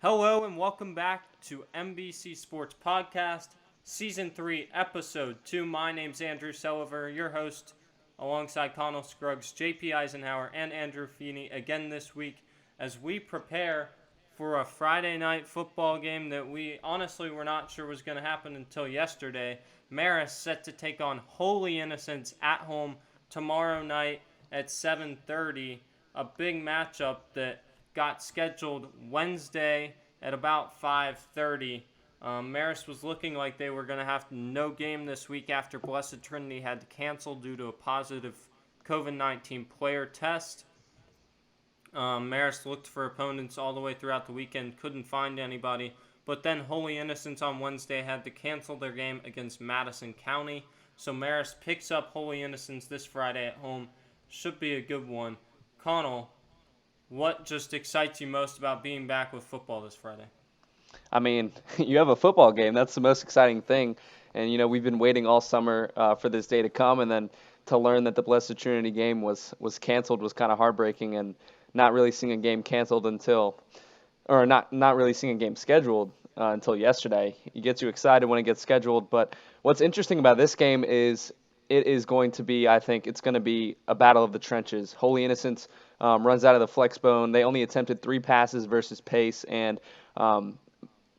Hello and welcome back to MBC Sports Podcast, Season 3, Episode 2. My name's Andrew Sullivan, your host, alongside Connell Scruggs, JP Eisenhower, and Andrew Feeney again this week as we prepare for a Friday night football game that we honestly were not sure was going to happen until yesterday. Marist set to take on Holy Innocents at home tomorrow night at 7:30, a big matchup that got scheduled Wednesday at about 5:30. Marist was looking like they were going to have no game this week after Blessed Trinity had to cancel due to a positive COVID-19 player test. Marist looked for opponents all the way throughout the weekend, couldn't find anybody. But then Holy Innocents on Wednesday had to cancel their game against Madison County. So Marist picks up Holy Innocents this Friday at home. Should be a good one. Connell, what just excites you most about being back with football this Friday? I mean, you have a football game. That's the most exciting thing. And, we've been waiting all summer for this day to come. And then to learn that the Blessed Trinity game was canceled was kind of heartbreaking. And not really seeing a game canceled until, or not really seeing a game scheduled until yesterday. You get you excited when it gets scheduled. But what's interesting about this game is it is going to be, I think, it's going to be a battle of the trenches. Holy Innocents runs out of the flex bone. They only attempted 3 passes versus Pace. And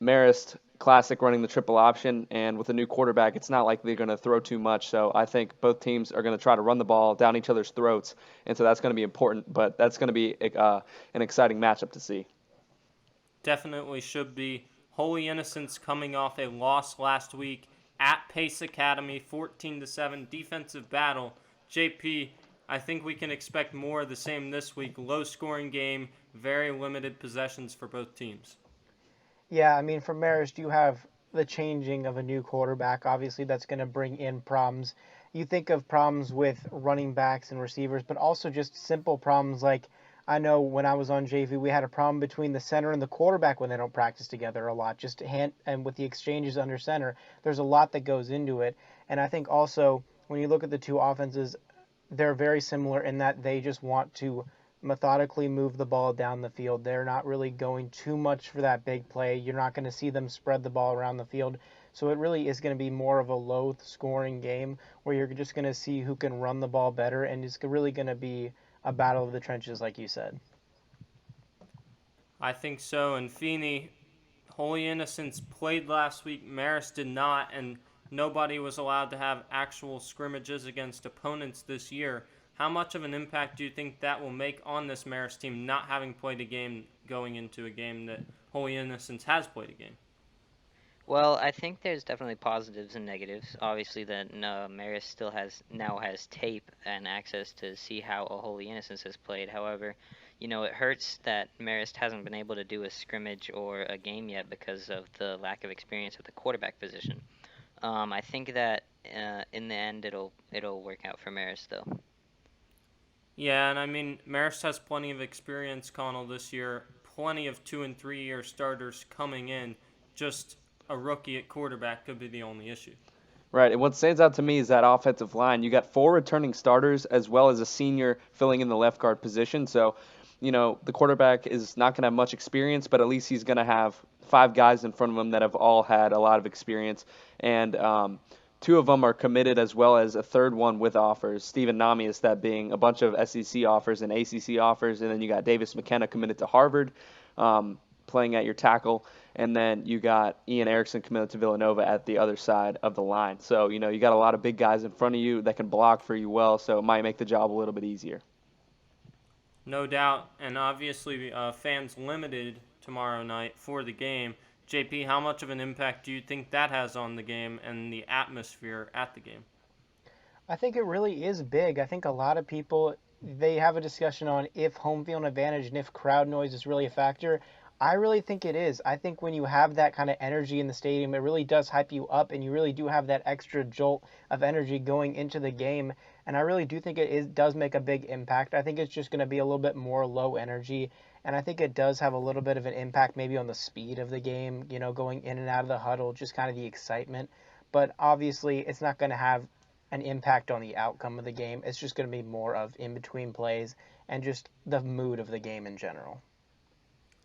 Marist Classic running the triple option, and with a new quarterback, it's not like they're going to throw too much. So I think both teams are going to try to run the ball down each other's throats, and so that's going to be important. But that's going to be an exciting matchup to see. Definitely should be. Holy Innocents coming off a loss last week at Pace Academy, 14-7 defensive battle. JP, I think we can expect more of the same this week. Low scoring game, very limited possessions for both teams. Yeah, I mean, for Marist, you have the changing of a new quarterback. Obviously, that's going to bring in problems. You think of problems with running backs and receivers, but also just simple problems like I know when I was on JV, we had a problem between the center and the quarterback when they don't practice together a lot. Just hand and with the exchanges under center, there's a lot that goes into it. And I think also when you look at the two offenses, they're very similar in that they just want to methodically move the ball down the field. They're not really going too much for that big play. You're not going to see them spread the ball around the field. So it really is going to be more of a low scoring game where you're just going to see who can run the ball better, and it's really going to be a battle of the trenches, like you said. I think so. And Feeney, Holy Innocents played last week. Marist did not, and nobody was allowed to have actual scrimmages against opponents this year. How much of an impact do you think that will make on this Marist team not having played a game going into a game that Holy Innocents has played a game? Well, I think there's definitely positives and negatives. Obviously, that Maris still has tape and access to see how a Holy Innocence has played. However, it hurts that Marist hasn't been able to do a scrimmage or a game yet because of the lack of experience at the quarterback position. I think that in the end it'll work out for Marist though. Yeah, and I mean, Marist has plenty of experience, Connell, this year. Plenty of 2 and 3 year starters coming in. Just a rookie at quarterback could be the only issue. Right, and what stands out to me is that offensive line. You got 4 returning starters as well as a senior filling in the left guard position. So, the quarterback is not going to have much experience, but at least he's going to have 5 guys in front of him that have all had a lot of experience. And 2 of them are committed as well as a third one with offers. Stephen Namias, that being a bunch of SEC offers and ACC offers. And then you got Davis McKenna committed to Harvard, playing at your tackle. And then you got Ian Erickson committed to Villanova at the other side of the line. So, you got a lot of big guys in front of you that can block for you well, so it might make the job a little bit easier. No doubt, and obviously fans limited tomorrow night for the game. JP, how much of an impact do you think that has on the game and the atmosphere at the game? I think it really is big. I think a lot of people they have a discussion on if home field advantage and if crowd noise is really a factor. I really think it is. I think when you have that kind of energy in the stadium, it really does hype you up, and you really do have that extra jolt of energy going into the game. And I really do think does make a big impact. I think it's just going to be a little bit more low energy, and I think it does have a little bit of an impact maybe on the speed of the game, going in and out of the huddle, just kind of the excitement. But obviously, it's not going to have an impact on the outcome of the game. It's just going to be more of in between plays and just the mood of the game in general.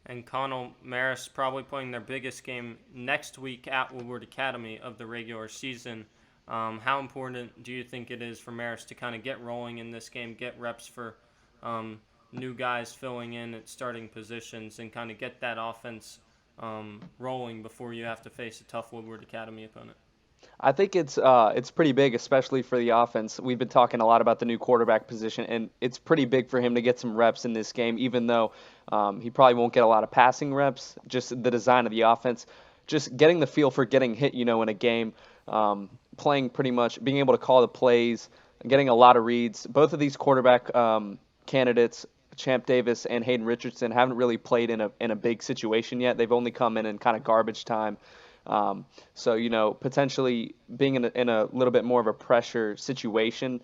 And Connell Marist probably playing their biggest game next week at Woodward Academy of the regular season. How important do you think it is for Marist to kind of get rolling in this game, get reps for um, new guys filling in at starting positions, and kind of get that offense rolling before you have to face a tough Woodward Academy opponent? I think it's pretty big, especially for the offense. We've been talking a lot about the new quarterback position, and it's pretty big for him to get some reps in this game, even though he probably won't get a lot of passing reps. Just the design of the offense, just getting the feel for getting hit, in a game, playing pretty much, being able to call the plays, getting a lot of reads. Both of these quarterback candidates, Champ Davis and Hayden Richardson, haven't really played in a big situation yet. They've only come in kind of garbage time. So, potentially being in a little bit more of a pressure situation,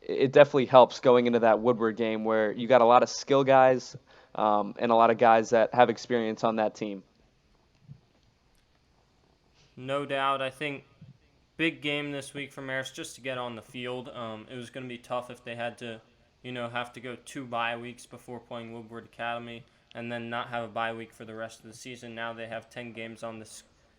it definitely helps going into that Woodward game where you got a lot of skill guys and a lot of guys that have experience on that team. No doubt. I think big game this week for Marist just to get on the field. It was going to be tough if they had to, have to go 2 bye weeks before playing Woodward Academy and then not have a bye week for the rest of the season. Now they have 10 games on the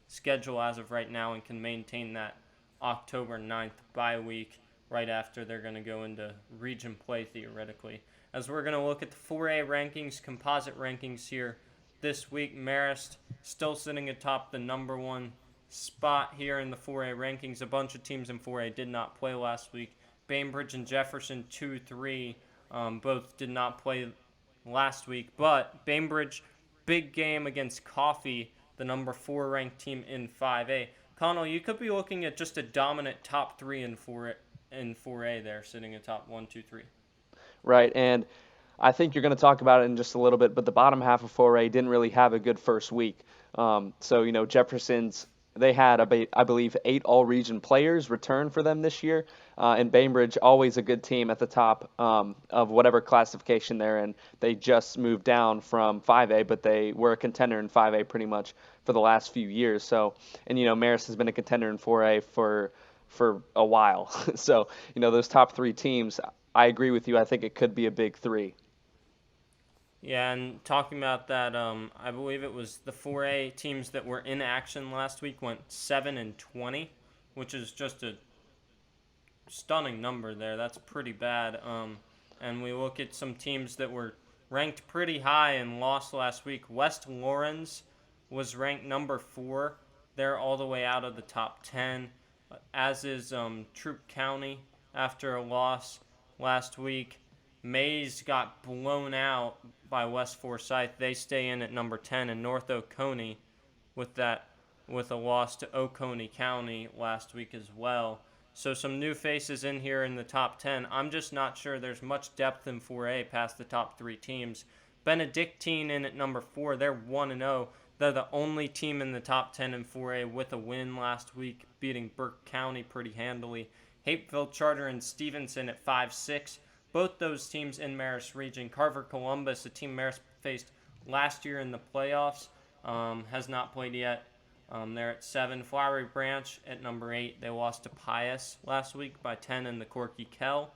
schedule as of right now and can maintain that October 9th bye week right after they're going to go into region play theoretically. As we're going to look at the 4A rankings, composite rankings here this week, Marist still sitting atop the number 1 spot here in the 4A rankings. A bunch of teams in 4A did not play last week. Bainbridge and Jefferson 2-3 both did not play last week, but Bainbridge, big game against Coffee, the number 4 ranked team in 5A. Connell, you could be looking at just a dominant top 3 in 4A there, sitting atop 1, 2, 3. Right, and I think you're going to talk about it in just a little bit, but the bottom half of 4A didn't really have a good first week. So, Jefferson's, they had, I believe, 8 all-region players return for them this year, and Bainbridge, always a good team at the top of whatever classification they're in. They just moved down from 5A, but they were a contender in 5A pretty much for the last few years. So, and, Marist has been a contender in 4A for a while. So, those top 3 teams, I agree with you. I think it could be a big 3. Yeah, and talking about that, I believe it was the 4A teams that were in action last week went 7-20, which is just a stunning number there. That's pretty bad. And we look at some teams that were ranked pretty high and lost last week. West Lawrence was ranked number 4. They're all the way out of the top 10, as is Troup County after a loss last week. Mays got blown out by West Forsyth. They stay in at number 10, and North Oconee with a loss to Oconee County last week as well. So some new faces in here in the top 10. I'm just not sure there's much depth in 4A past the top 3 teams. Benedictine in at number 4. They're 1-0. They're the only team in the top 10 in 4A with a win last week, beating Burke County pretty handily. Hapeville Charter and Stevenson at 5-6. Both those teams in Marist region. Carver Columbus, a team Marist faced last year in the playoffs, has not played yet. They're at 7. Flowery Branch at number 8. They lost to Pius last week by 10 in the Corky Kell.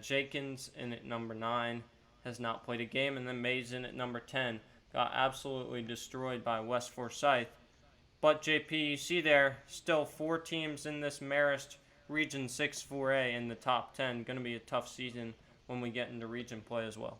Jenkins in at number 9 has not played a game. And then Mays in at number 10 got absolutely destroyed by West Forsyth. But JP, you see there, still 4 teams in this Marist Region 6 4A in the top 10. Going to be a tough season when we get into region play as well.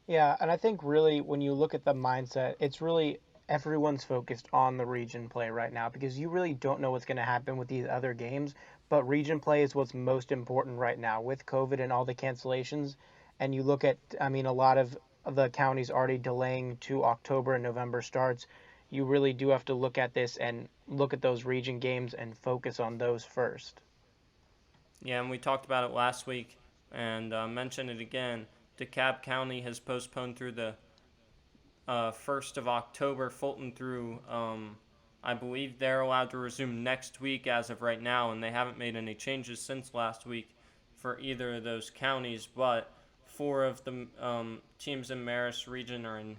Yeah, and I think really when you look at the mindset, it's really everyone's focused on the region play right now because you really don't know what's going to happen with these other games. But region play is what's most important right now with COVID and all the cancellations. And you look at, a lot of the counties already delaying to October and November starts. You really do have to look at this and look at those region games and focus on those first. Yeah, and we talked about it last week and mentioned it again. DeKalb County has postponed through the 1st of October. Fulton through, I believe they're allowed to resume next week as of right now, and they haven't made any changes since last week for either of those counties. But 4 of the teams in Marist region are in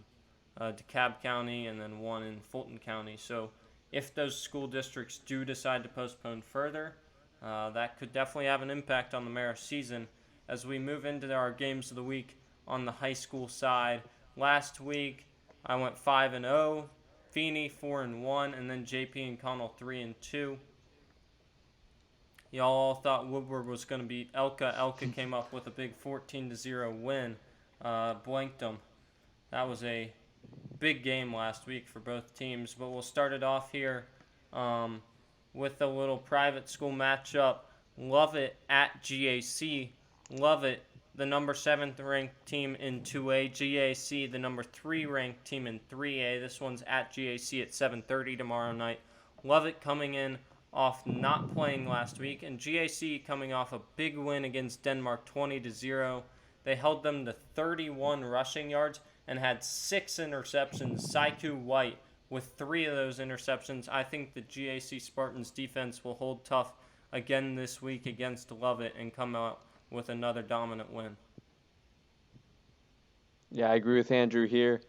DeKalb County and then 1 in Fulton County. So if those school districts do decide to postpone further, that could definitely have an impact on the Marist season. As we move into our games of the week on the high school side, Last week, I went 5-0, Feeney 4-1, and then JP and Connell 3-2. Y'all all thought Woodward was going to beat Elka. Elka came up with a big 14-0 win, blanked them. That was a big game last week for both teams, but we'll start it off here with a little private school matchup. Lovett at GAC. Lovett, the number 7th ranked team in 2A. GAC, the number 3 ranked team in 3A. This one's at GAC at 7:30 tomorrow night. Lovett coming in off not playing last week, and GAC coming off a big win against Denmark 20-0. They held them to 31 rushing yards and had 6 interceptions. Saiku White with 3 of those interceptions. I think the GAC Spartans defense will hold tough again this week against Lovett and come out with another dominant win. Yeah, I agree with Andrew here.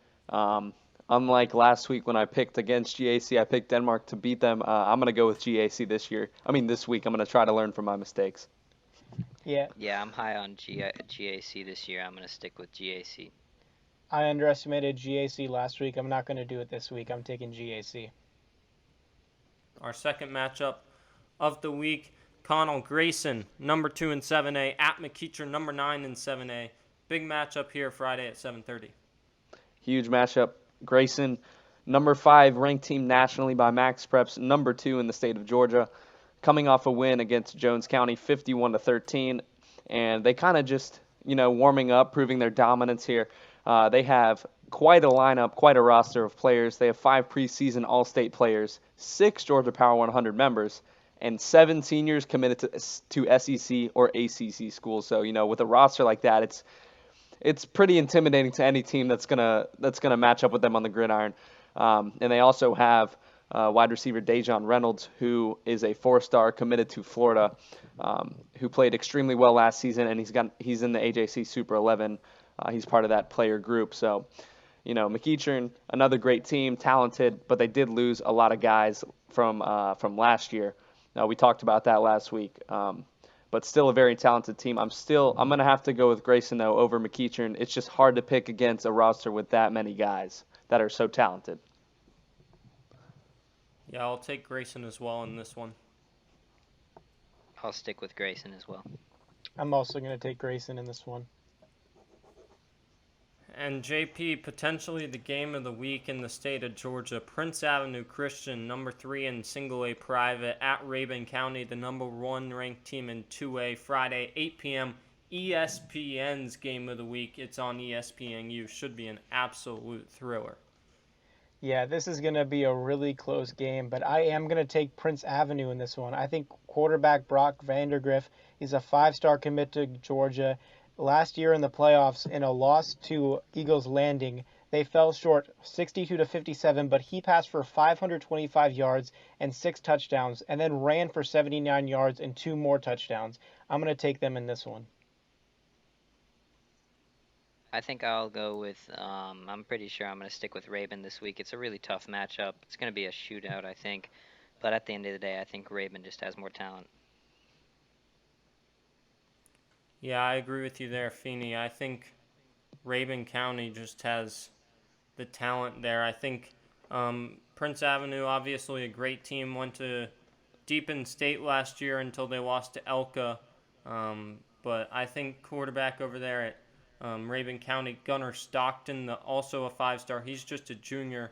Unlike last week when I picked against GAC, I picked Denmark to beat them. I'm going to go with GAC this week. I'm going to try to learn from my mistakes. Yeah. Yeah, I'm high on GAC this year. I'm going to stick with GAC. I underestimated GAC last week. I'm not going to do it this week. I'm taking GAC. Our second matchup of the week, Connell Grayson, number 2 in 7A, at McEacher, number 9 in 7A. Big matchup here Friday at 7:30. Huge matchup. Grayson, number 5 ranked team nationally by Max Preps, number 2 in the state of Georgia, coming off a win against Jones County 51-13, and they kind of just, warming up, proving their dominance here. They have quite a lineup, quite a roster of players. They have 5 preseason All-State players, 6 Georgia Power 100 members, and 7 seniors committed to SEC or ACC schools. So, with a roster like that, it's pretty intimidating to any team that's gonna match up with them on the gridiron. And they also have wide receiver Dejon Reynolds, who is a 4-star committed to Florida, who played extremely well last season, and he's in the AJC Super 11. He's part of that player group. So, McEachern, another great team, talented, but they did lose a lot of guys from last year. We talked about that last week. But still a very talented team. I'm going to have to go with Grayson, though, over McEachern. It's just hard to pick against a roster with that many guys that are so talented. Yeah, I'll take Grayson as well in this one. I'll stick with Grayson as well. I'm also going to take Grayson in this one. And JP, potentially the game of the week in the state of Georgia. Prince Avenue Christian, number 3 in single A private, at Rabun County, the number 1 ranked team in 2A, Friday, 8 p.m. ESPN's game of the week. It's on ESPNU. Should be an absolute thriller. Yeah, this is going to be a really close game, but I am going to take Prince Avenue in this one. I think quarterback Brock Vandergriff is a 5-star commit to Georgia. Last year in the playoffs, in a loss to Eagles Landing, they fell short 62-57, but he passed for 525 yards and 6 touchdowns, and then ran for 79 yards and 2 more touchdowns. I'm going to take them in this one. I think I'll go with, I'm pretty sure I'm going to stick with Rabun this week. It's a really tough matchup. It's going to be a shootout, I think. But at the end of the day, I think Rabun just has more talent. Yeah, I agree with you there, Feeney. I think Rabun County just has the talent there. I think Prince Avenue, obviously a great team, went to deep in state last year until they lost to Elka. But I think quarterback over there at Rabun County, Gunnar Stockton, also a 5-star. He's just a junior,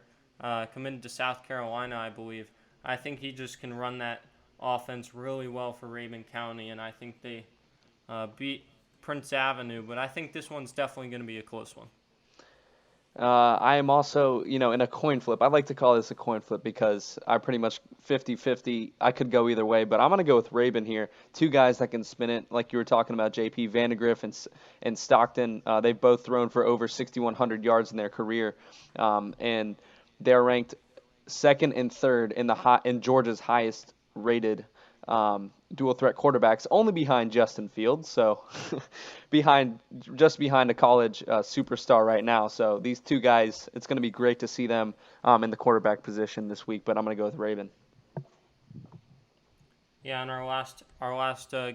committed to South Carolina, I believe. I think he just can run that offense really well for Rabun County, and I think they beat Prince Avenue, but I think this one's definitely going to be a close one. I am also, in a coin flip. I like to call this a coin flip because I pretty much 50-50. I could go either way, but I'm going to go with Rabun here. 2 guys that can spin it, like you were talking about, JP, Vandegrift and Stockton. They've both thrown for over 6,100 yards in their career, and they're ranked 2nd and 3rd in Georgia's highest rated dual threat quarterbacks, only behind Justin Fields, so just behind a college superstar right now. So these 2 guys, it's going to be great to see them in the quarterback position this week, but I'm going to go with Rabun. Yeah, and our last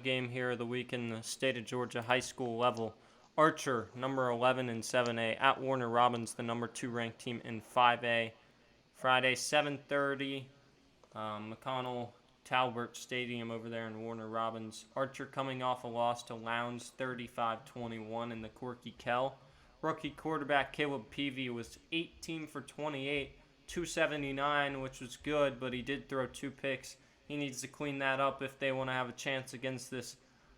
game here of the week in the state of Georgia high school level, Archer, number 11 in 7A, at Warner Robins, the number 2 ranked team in 5A. Friday, 7:30, McConnell Talbert Stadium over there in Warner Robins. Archer coming off a loss to Lowndes 35-21 in the Corky Kell. Rookie quarterback Caleb Peavy was 18 for 28, 279, which was good, but he did throw 2 picks. He needs to clean that up if they want to have a chance against this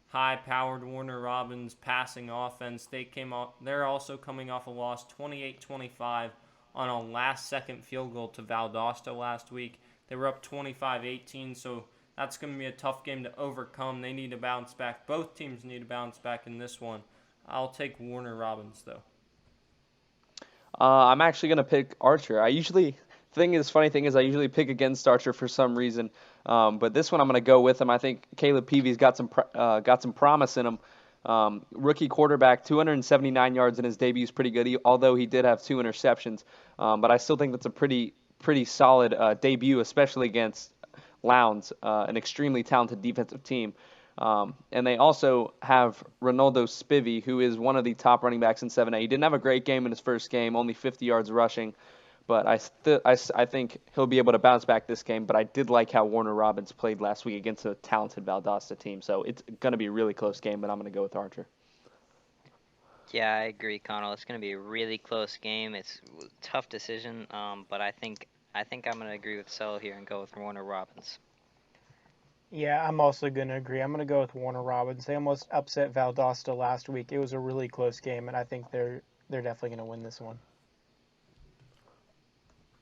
high-powered Warner Robins passing offense. They're also coming off a loss 28-25 on a last-second field goal to Valdosta last week. They were up 25-18, so that's going to be a tough game to overcome. They need to bounce back. Both teams need to bounce back in this one. I'll take Warner Robins, though. I'm actually going to pick Archer. Funny thing is I usually pick against Archer for some reason. But this one I'm going to go with him. I think Caleb Peavy's got some promise in him. Rookie quarterback, 279 yards in his debut is pretty good, although he did have 2 interceptions. But I still think that's a pretty solid debut, especially against Lowndes, an extremely talented defensive team. And they also have Ronaldo Spivey, who is one of the top running backs in 7A. He didn't have a great game in his first game, only 50 yards rushing. But I think he'll be able to bounce back this game. But I did like how Warner Robins played last week against a talented Valdosta team. So it's going to be a really close game, but I'm going to go with Archer. Yeah, I agree, Connell. It's going to be a really close game. It's a tough decision, but I think I'm going to agree with Sel here and go with Warner Robins. Yeah, I'm also going to agree. I'm going to go with Warner Robins. They almost upset Valdosta last week. It was a really close game, and I think they're definitely going to win this one.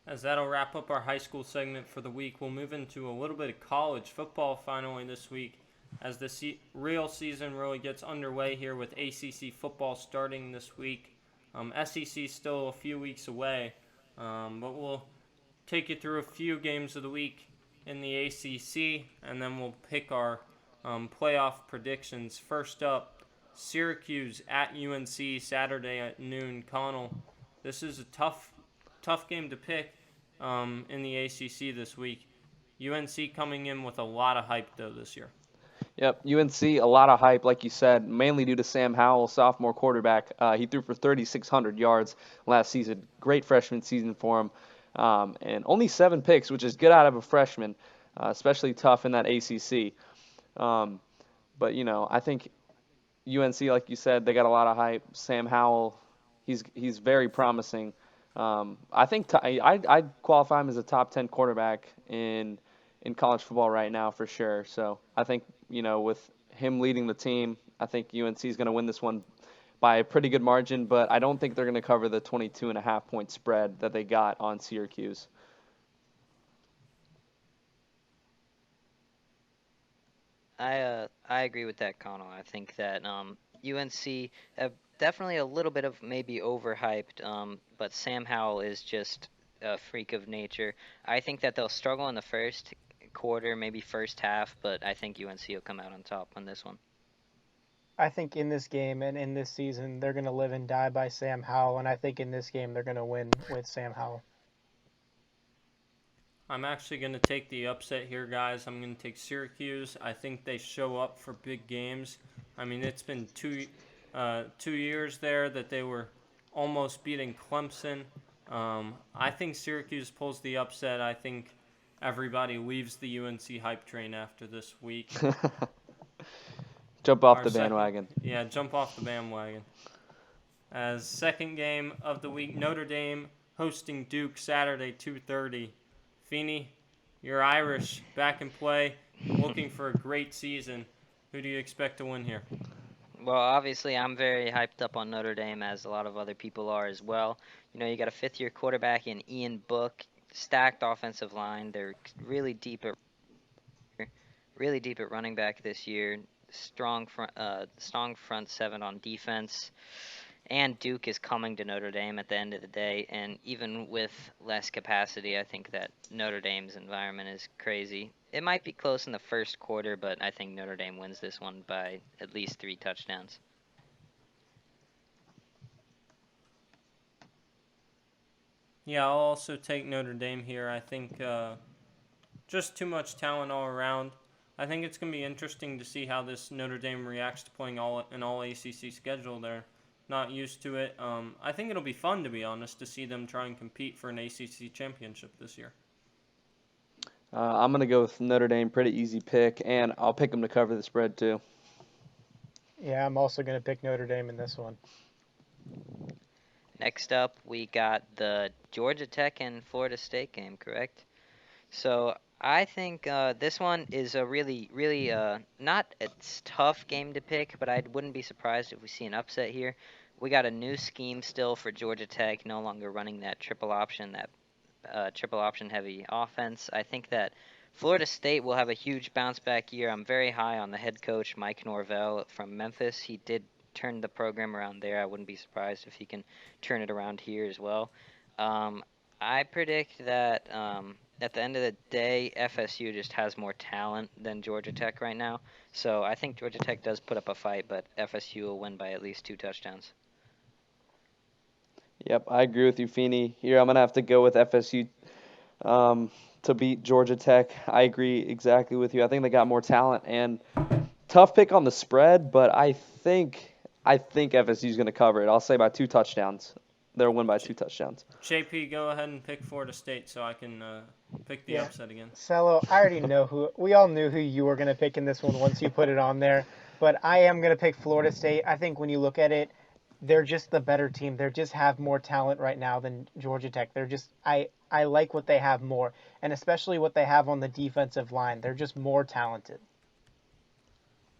As that'll wrap up our high school segment for the week, we'll move into a little bit of college football finally this week as the real season really gets underway here with ACC football starting this week. SEC still a few weeks away, but we'll take you through a few games of the week in the ACC, and then we'll pick our playoff predictions. First up, Syracuse at UNC Saturday at noon. Connell, this is a tough game to pick in the ACC this week. UNC coming in with a lot of hype, though, this year. Yep, UNC, a lot of hype, like you said, mainly due to Sam Howell, sophomore quarterback. He threw for 3,600 yards last season. Great freshman season for him. And only 7 picks, which is good out of a freshman, especially tough in that ACC. But, I think UNC, like you said, they got a lot of hype. Sam Howell, he's very promising. I think I'd qualify him as a top 10 quarterback in college football right now for sure. So I think, with him leading the team, I think UNC is going to win this one by a pretty good margin, but I don't think they're going to cover the 22.5 point spread that they got on Syracuse. I agree with that, Connell. I think that UNC definitely a little bit of maybe overhyped, but Sam Howell is just a freak of nature. I think that they'll struggle in the first quarter, maybe first half, but I think UNC will come out on top on this one. I think in this game and in this season, they're going to live and die by Sam Howell, and I think in this game they're going to win with Sam Howell. I'm actually going to take the upset here, guys. I'm going to take Syracuse. I think they show up for big games. I mean, it's been 2 years there that they were almost beating Clemson. I think Syracuse pulls the upset. I think everybody leaves the UNC hype train after this week. Jump off the bandwagon. Jump off the bandwagon. As second game of the week, Notre Dame hosting Duke Saturday, 2:30. Feeney, you're Irish, back in play, looking for a great season. Who do you expect to win here? Well, obviously, I'm very hyped up on Notre Dame, as a lot of other people are as well. You got a fifth-year quarterback in Ian Book, stacked offensive line. They're really deep at running back this year. Strong front seven on defense. And Duke is coming to Notre Dame at the end of the day, and even with less capacity, I think that Notre Dame's environment is crazy. It might be close in the first quarter, but I think Notre Dame wins this one by at least 3 touchdowns. Yeah, I'll also take Notre Dame here. I think just too much talent all around. I think it's going to be interesting to see how this Notre Dame reacts to playing an all ACC schedule there. not used to it. I think it'll be fun, to be honest, to see them try and compete for an ACC championship this year. I'm going to go with Notre Dame. Pretty easy pick, and I'll pick them to cover the spread too. Yeah, I'm also going to pick Notre Dame in this one. Next up, we got the Georgia Tech and Florida State game, correct? So I think this one is a really, really not a tough game to pick, but I wouldn't be surprised if we see an upset here. We got a new scheme still for Georgia Tech, no longer running that triple option heavy offense. I think that Florida State will have a huge bounce back year. I'm very high on the head coach, Mike Norvell from Memphis. He did turn the program around there. I wouldn't be surprised if he can turn it around here as well. I predict that at the end of the day, FSU just has more talent than Georgia Tech right now. So I think Georgia Tech does put up a fight, but FSU will win by at least 2 touchdowns. Yep, I agree with you, Feeney. Here, I'm going to have to go with FSU to beat Georgia Tech. I agree exactly with you. I think they got more talent, and tough pick on the spread, but I think FSU is going to cover it. I'll say by 2 touchdowns. They'll win by 2 touchdowns. JP, go ahead and pick Florida State so I can pick the upset again. Cello, I already know we all knew who you were going to pick in this one once you put it on there, but I am going to pick Florida State. I think when you look at it, they're just the better team. They just have more talent right now than Georgia Tech. They're just, I like what they have more, and especially what they have on the defensive line. They're just more talented.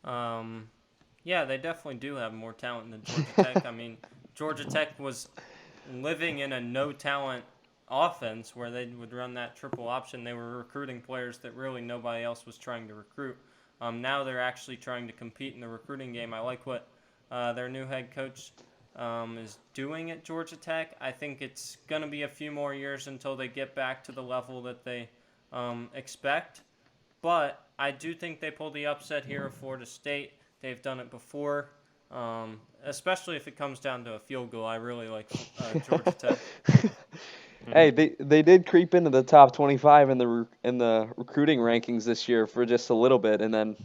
Yeah, they definitely do have more talent than Georgia Tech. I mean, Georgia Tech was living in a no-talent offense where they would run that triple option. They were recruiting players that really nobody else was trying to recruit. Now they're actually trying to compete in the recruiting game. I like what their new head coach is doing at Georgia Tech. I think it's going to be a few more years until they get back to the level that they expect. But I do think they pull the upset here of Florida State. They've done it before. Especially if it comes down to a field goal. I really like Georgia Tech. Hey, they did creep into the top 25 in the recruiting rankings this year for just a little bit, and then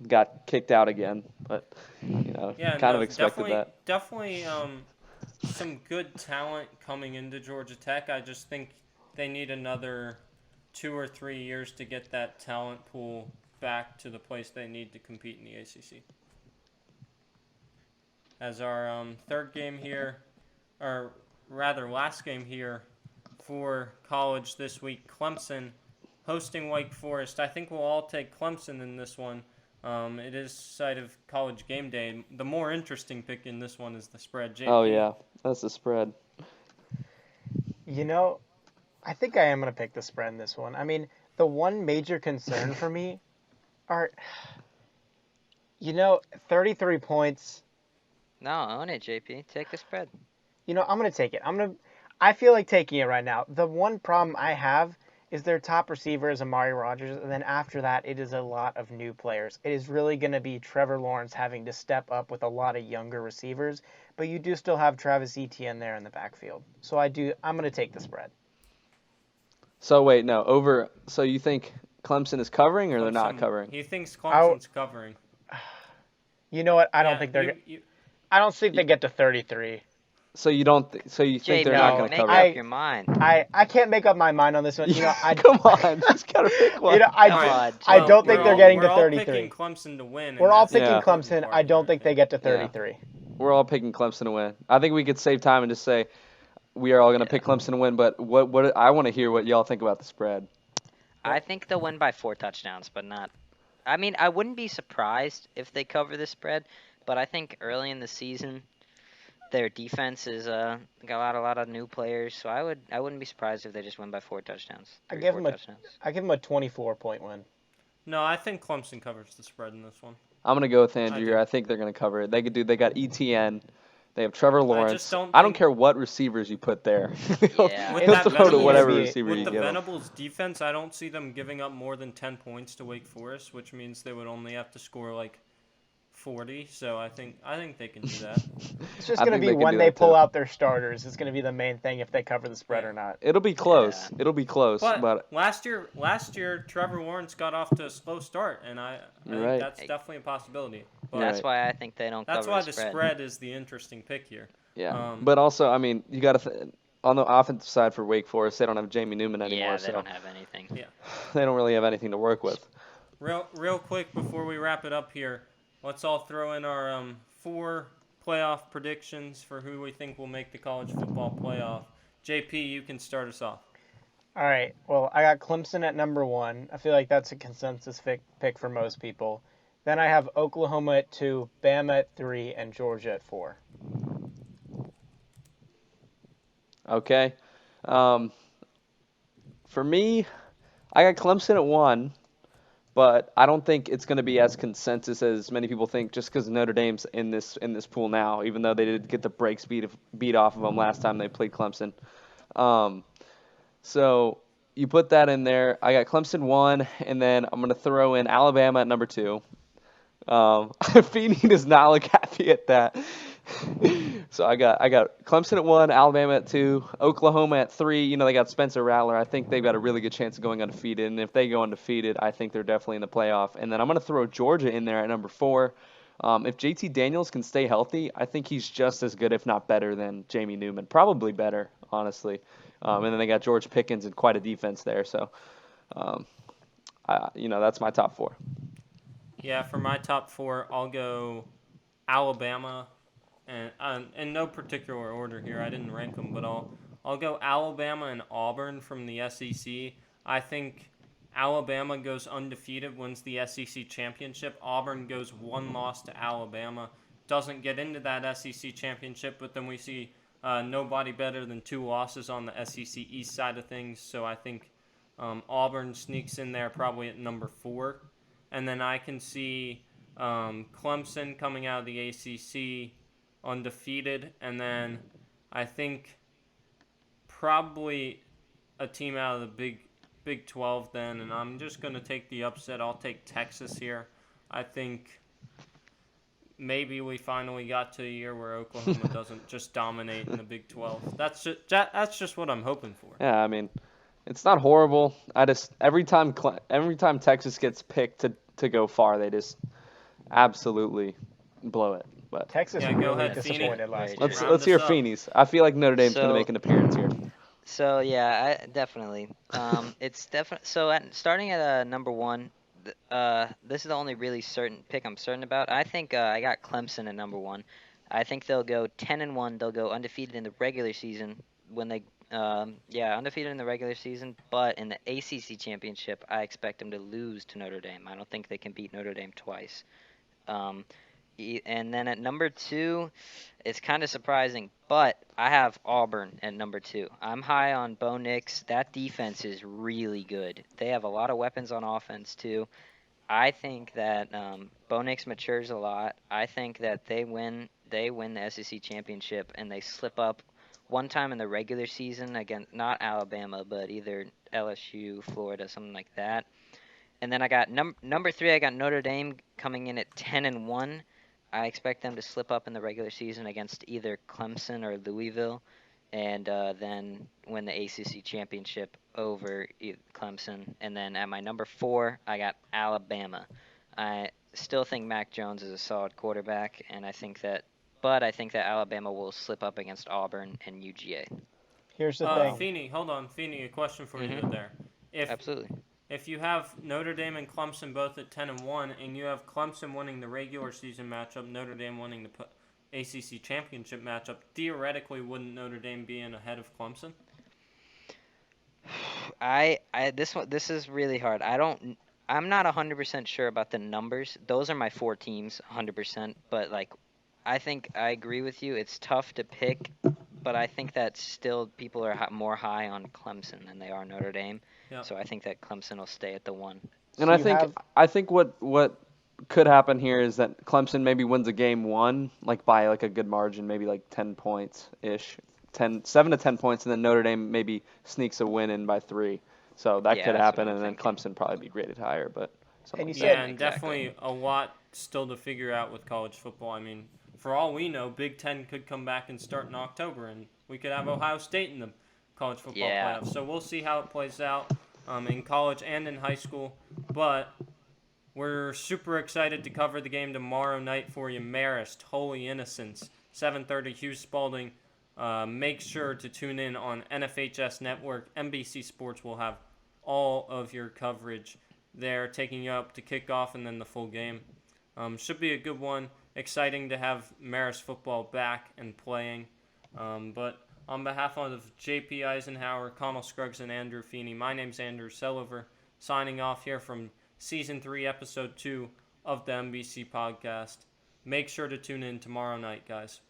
got kicked out again. But kind of expected that. Definitely some good talent coming into Georgia Tech. I just think they need another 2 or 3 years to get that talent pool back to the place they need to compete in the ACC. As our third game here, or rather last game here for college this week, Clemson hosting Wake Forest. I think we'll all take Clemson in this one. It is site of College Game Day. The more interesting pick in this one is the spread. JP. Oh, yeah, that's the spread. I think I am going to pick the spread in this one. I mean, the one major concern for me are, 33 points. No, own it, JP. Take the spread. I'm going to take it. I feel like taking it right now. The one problem I have is their top receiver is Amari Rodgers, and then after that, it is a lot of new players. It is really going to be Trevor Lawrence having to step up with a lot of younger receivers, but you do still have Travis Etienne there in the backfield. So I'm going to take the spread. So wait, no, so you think Clemson is covering or they're not covering? He thinks Clemson's covering. You know what? I don't think they're. I don't think they get to 33. So you don't. So you think they're not going to cover? Make up your mind. I can't make up my mind on this one. Come on, just gotta pick one. I don't think they're getting to 33. We're all picking Clemson to win. We're all picking Clemson. I don't think they get to 33. Yeah. We're all picking Clemson to win. I think we could save time and just say we are all going to pick Clemson to win. But what I want to hear what y'all think about the spread. I think they'll win by 4 touchdowns, but not. I mean, I wouldn't be surprised if they cover the spread, but I think early in the season, their defense is got a lot of new players, so I wouldn't be surprised if they just win by 4 touchdowns. I give them a 24-point win. No, I think Clemson covers the spread in this one. I'm gonna go with Andrew here. I think they're gonna cover it. They got ETN. They have Trevor Lawrence. I don't care what receivers you put there. He'll throw to whatever receiver you give. With the Venables defense, I don't see them giving up more than 10 points to Wake Forest, which means they would only have to score like 40. So I think they can do that. It's just I going to think be they can when do they that pull too. out their starters. It's going to be the main thing if they cover the spread Yeah. or not. It'll be Yeah. close. It'll be close, But but last year Trevor Lawrence got off to a slow start, and I you're think right. that's definitely a possibility. You're But That's right. why I think they don't that's cover why the the spread. spread is the interesting pick here. Yeah. Um, But also, I mean, you got to on the offensive side for Wake Forest, they don't have Jamie Newman anymore, Yeah, they so don't have anything. yeah. they don't really have anything to work with. Real quick before we wrap it up here, let's all throw in our 4 playoff predictions for who we think will make the college football playoff. JP, you can start us off. All right. Well, I got Clemson at number 1. I feel like that's a consensus pick for most people. Then I have Oklahoma at 2, Bama at 3, and Georgia at 4. Okay. Um, for me, I got Clemson at 1, but I don't think it's going to be as consensus as many people think just because Notre Dame's in this pool now, even though they did get the brakes beat off of them last time they played Clemson. Um, so you put that in there. I got Clemson 1, and then I'm going to throw in Alabama at number 2. Feeney does not look happy at that. So I got Clemson at 1, Alabama at 2, Oklahoma at 3. You know, they got Spencer Rattler. I think they've got a really good chance of going undefeated, and if they go undefeated, I think they're definitely in the playoff. And then I'm going to throw Georgia in there at number 4. If JT Daniels can stay healthy, I think he's just as good, if not better, than Jamie Newman. Probably better, honestly. And then they got George Pickens and quite a defense there. So, that's my top 4. Yeah, for my top 4, I'll go Alabama, and in no particular order here. I didn't rank them, but I'll go Alabama and Auburn from the SEC. I think Alabama goes undefeated, wins the SEC championship. Auburn goes 1 loss to Alabama, doesn't get into that SEC championship, but then we see nobody better than 2 losses on the SEC East side of things. So I think Auburn sneaks in there probably at number 4. And then I can see Clemson coming out of the ACC undefeated. And then I think probably a team out of the Big 12 then. And I'm just going to take the upset. I'll take Texas here. I think maybe we finally got to a year where Oklahoma doesn't just dominate in the Big 12. That's just what I'm hoping for. Yeah, I mean, it's not horrible. I just every time Texas gets picked to go far, they just absolutely blow it. But Texas Yeah, go really ahead, Feeney. disappointed last Very year. true. let's hear us up. Feeney's. I feel like Notre Dame's going to make an appearance here. So yeah, definitely. It's definitely starting at number 1. This is the only really certain pick I'm certain about. I think I got Clemson at number 1. I think they'll go 10-1. They'll go undefeated in the regular season when they undefeated in the regular season, but in the ACC championship, I expect them to lose to Notre Dame. I don't think they can beat Notre Dame twice. Um, and then at number 2, it's kind of surprising, but I have Auburn at number 2. I'm high on Bo Nix. That defense is really good. They have a lot of weapons on offense too. I think that Bo Nix matures a lot. I think that they win the SEC championship and they slip up one time in the regular season against not Alabama, but either LSU, Florida, something like that. And then I got number 3. I got Notre Dame coming in at 10-1. I expect them to slip up in the regular season against either Clemson or Louisville, and then win the ACC championship over Clemson. And then at my number 4, I got Alabama. I still think Mac Jones is a solid quarterback, and I think that Alabama will slip up against Auburn and UGA. Here's the thing. Feeney, hold on. Feeney, a question for you Mhm. there. If Absolutely. If you have Notre Dame and Clemson both at 10-1, and you have Clemson winning the regular season matchup, Notre Dame winning the ACC championship matchup, theoretically, wouldn't Notre Dame be in ahead of Clemson? This is really hard. I'm not 100% sure about the numbers. Those are my 4 teams, 100%. But I think I agree with you. It's tough to pick, but I think that still people are more high on Clemson than they are Notre Dame. Yeah. So I think that Clemson will stay at the 1. And So I think what could happen here is that Clemson maybe wins a game 1 by a good margin, maybe 10 points ish, 7 to 10 points, and then Notre Dame maybe sneaks a win in by 3. So that Yeah, could that's what happen, I'm and then thinking. Clemson probably be graded higher. But And you like said Yeah, and Exactly. definitely a lot still to figure out with college football. I mean, for all we know, Big Ten could come back and start in October, and we could have Ohio State in the college football Yeah. playoffs. So we'll see how it plays out in college and in high school. But we're super excited to cover the game tomorrow night for you. Marist, Holy Innocents, 7:30. Hughes Spalding. Make sure to tune in on NFHS Network. MBC Sports will have all of your coverage there, taking you up to kickoff and then the full game. Should be a good one. Exciting to have Marist football back and playing. But on behalf of JP Eisenhower, Connell Scruggs, and Andrew Feeney, my name's Andrew Selliver, signing off here from Season 3, Episode 2 of the MBC podcast. Make sure to tune in tomorrow night, guys.